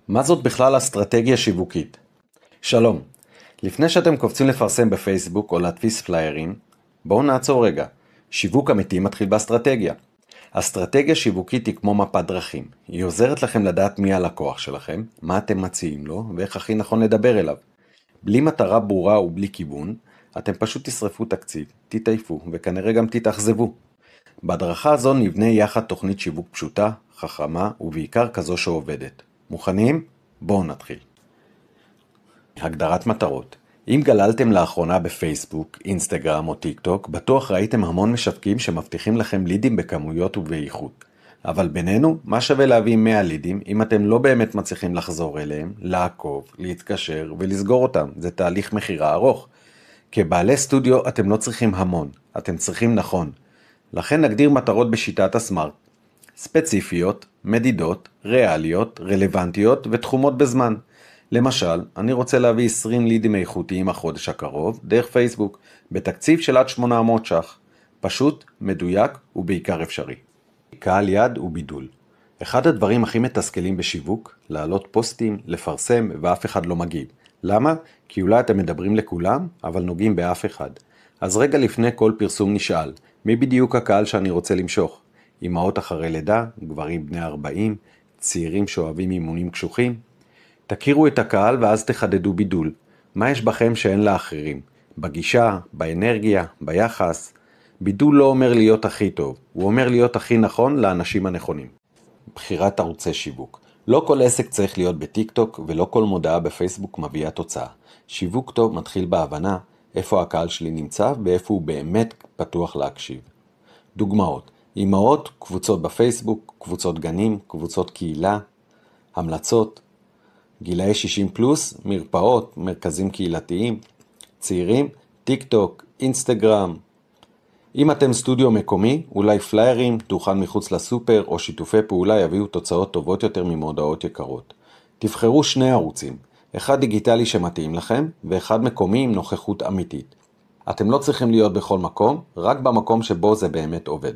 מה זאת בכלל אסטרטגיה שיווקית? שלום, לפני שאתם קופצים לפרסם בפייסבוק או להדפיס פליירים, בואו נעצור רגע. שיווק אמיתי מתחיל באסטרטגיה. אסטרטגיה שיווקית היא כמו מפת דרכים. היא עוזרת לכם לדעת מי הלקוח שלכם, מה אתם מציעים לו ואיך הכי נכון לדבר אליו. בלי מטרה ברורה ובלי כיוון, אתם פשוט תשרפו תקציב, תתעייפו וכנראה גם תתאכזבו. בהדרכה הזו נבנה יחד תוכנית שיווק פשוטה, חכמה ובעיקר כזו שעובדת. מוכנים? בואו נתחיל. הגדרת מטרות. אם גללתם לאחרונה בפייסבוק, אינסטגרם או טיק טוק, בטוח ראיתם המון משווקים שמבטיחים לכם לידים בכמויות ובאיכות. אבל בינינו, מה שווה להביא 100 לידים אם אתם לא באמת מצליחים לחזור אליהם, לעקוב, להתקשר ולסגור אותם? זה תהליך מחירה ארוך. כבעלי סטודיו אתם לא צריכים המון, אתם צריכים נכון. לכן נגדיר מטרות בשיטת הסמארט. ספציפיות, מדידות, ריאליות, רלוונטיות ותחומות בזמן. למשל, אני רוצה להביא 20 לידים איכותיים החודש הקרוב דרך פייסבוק, בתקציב של עד 800 ש"ח. פשוט, מדויק ובעיקר אפשרי. קהל יעד ובידול. אחד הדברים הכי מתסכלים בשיווק, להעלות פוסטים, לפרסם ואף אחד לא מגיב. למה? כי אולי אתם מדברים לכולם, אבל נוגעים באף אחד. אז רגע לפני כל פרסום נשאל, מי בדיוק הקהל שאני רוצה למשוך? אמהות אחרי לידה, גברים בני 40, צעירים שאוהבים אימונים קשוחים? תכירו את הקהל ואז תחדדו בידול. מה יש בכם שאין לאחרים? בגישה, באנרגיה, ביחס. בידול לא אומר להיות הכי טוב, הוא אומר להיות הכי נכון לאנשים הנכונים. בחירת ערוצי שיווק. לא כל עסק צריך להיות בטיק טוק ולא כל מודעה בפייסבוק מביאה תוצאה. שיווק טוב מתחיל בהבנה איפה הקהל שלי נמצא ואיפה הוא באמת פתוח להקשיב. דוגמאות. אמהות, קבוצות בפייסבוק, קבוצות גנים, קבוצות קהילה, המלצות, גילאי 60 פלוס, מרפאות, מרכזים קהילתיים, צעירים, טיק טוק, אינסטגרם. אם אתם סטודיו מקומי, אולי פליירים, דוכן מחוץ לסופר או שיתופי פעולה יביאו תוצאות טובות יותר ממודעות יקרות. תבחרו שני ערוצים, אחד דיגיטלי שמתאים לכם ואחד מקומי עם נוכחות אמיתית. אתם לא צריכים להיות בכל מקום, רק במקום שבו זה באמת עובד.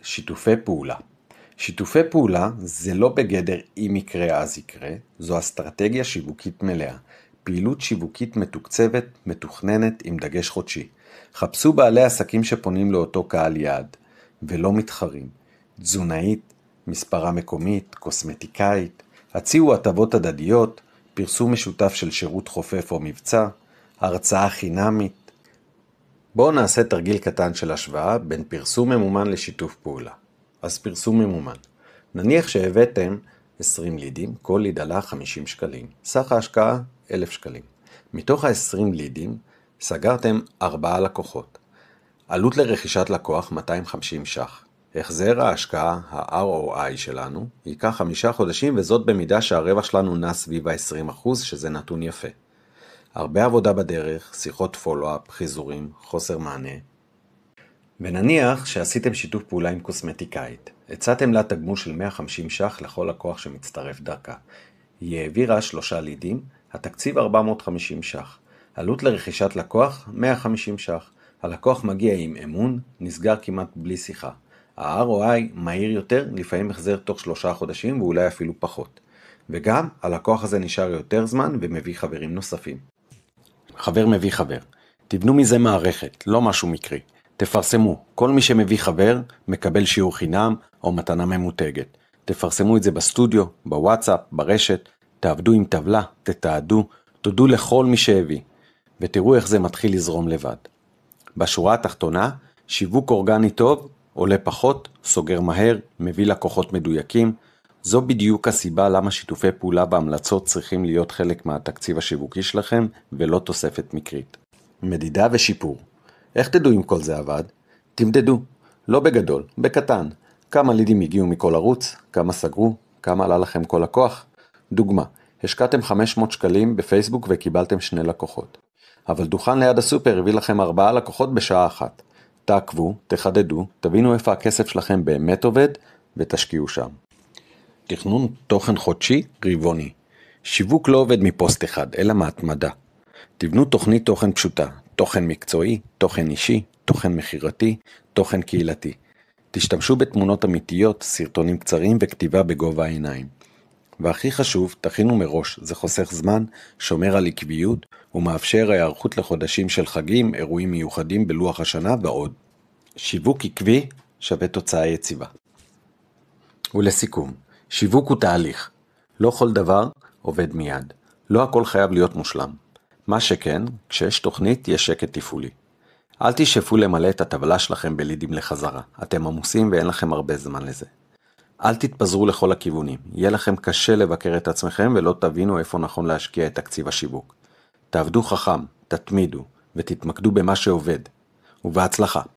שיתופי פעולה. שיתופי פעולה זה לא בגדר אם יקרה אז יקרה, זו אסטרטגיה שיווקית מלאה. פעילות שיווקית מתוקצבת, מתוכננת עם דגש חודשי. חפשו בעלי עסקים שפונים לאותו קהל יעד, ולא מתחרים. תזונאית, מספרה מקומית, קוסמטיקאית, הציעו הטבות הדדיות, פרסום משותף של שירות חופף או מבצע, הרצאה חינמית. בואו נעשה תרגיל קטן של השוואה בין פרסום ממומן לשיתוף פעולה. אז פרסום ממומן. נניח שהבאתם 20 לידים, כל ליד עלה 50 שקלים. סך ההשקעה 1,000 שקלים. מתוך ה-20 לידים סגרתם 4 לקוחות. עלות לרכישת לקוח 250 ש"ח. החזר ההשקעה, ה-ROI שלנו, ייקח 5 חודשים וזאת במידה שהרווח שלנו נע סביב ה-20%, שזה נתון יפה. הרבה עבודה בדרך, שיחות פולו-אפ, חיזורים, חוסר מענה. ונניח שעשיתם שיתוף פעולה עם קוסמטיקאית. הצעתם לה תגמול של 150 ש"ח לכל לקוח שמצטרף דרכה. היא העבירה 3 לידים, התקציב 450 ש"ח. עלות לרכישת לקוח 150 ש"ח. הלקוח מגיע עם אמון, נסגר כמעט בלי שיחה. ה-ROI מהיר יותר, לפעמים החזר תוך 3 חודשים ואולי אפילו פחות. וגם הלקוח הזה נשאר יותר זמן ומביא חברים נוספים. חבר מביא חבר. תבנו מזה מערכת, לא משהו מקרי. תפרסמו, כל מי שמביא חבר מקבל שיעור חינם או מתנה ממותגת. תפרסמו את זה בסטודיו, בוואטסאפ, ברשת, תעבדו עם טבלה, תתעדו, תודו לכל מי שהביא, ותראו איך זה מתחיל לזרום לבד. בשורה התחתונה, שיווק אורגני טוב, עולה פחות, סוגר מהר, מביא לקוחות מדויקים. זו בדיוק הסיבה למה שיתופי פעולה והמלצות צריכים להיות חלק מהתקציב השיווקי שלכם, ולא תוספת מקרית. מדידה ושיפור. איך תדעו אם כל זה עבד? תמדדו. לא בגדול, בקטן. כמה לידים הגיעו מכל ערוץ, כמה סגרו, כמה עלה לכם כל לקוח. דוגמה, השקעתם 500 שקלים בפייסבוק וקיבלתם 2 לקוחות. אבל דוכן ליד הסופר הביא לכם 4 לקוחות בשעה אחת. תעקבו, תחדדו, תבינו איפה הכסף שלכם באמת עובד ותשקיעו שם. תכנון תוכן חודשי רבעוני. שיווק לא עובד מפוסט אחד, אלא מהתמדה. תבנו תוכנית תוכן פשוטה, תוכן מקצועי, תוכן אישי, תוכן מחירתי, תוכן קהילתי. תשתמשו בתמונות אמיתיות, סרטונים קצרים וכתיבה בגובה העיניים. והכי חשוב, תכינו מראש, זה חוסך זמן, שומר על עקביות, ומאפשר היערכות לחודשים של חגים, אירועים מיוחדים בלוח השנה ועוד. שיווק עקבי שווה תוצאה יציבה. ולסיכום, שיווק הוא תהליך. לא כל דבר עובד מיד. לא הכל חייב להיות מושלם. מה שכן, כשיש תוכנית, יש שקט תפעולי. אל תשאפו למלא את הטבלה שלכם בלידים לחזרה. אתם עמוסים ואין לכם הרבה זמן לזה. אל תתפזרו לכל הכיוונים. יהיה לכם קשה לבקר את עצמכם ולא תבינו איפה נכון להשקיע את תקציב השיווק. תעבדו חכם, תתמידו ותתמקדו במה שעובד. ובהצלחה.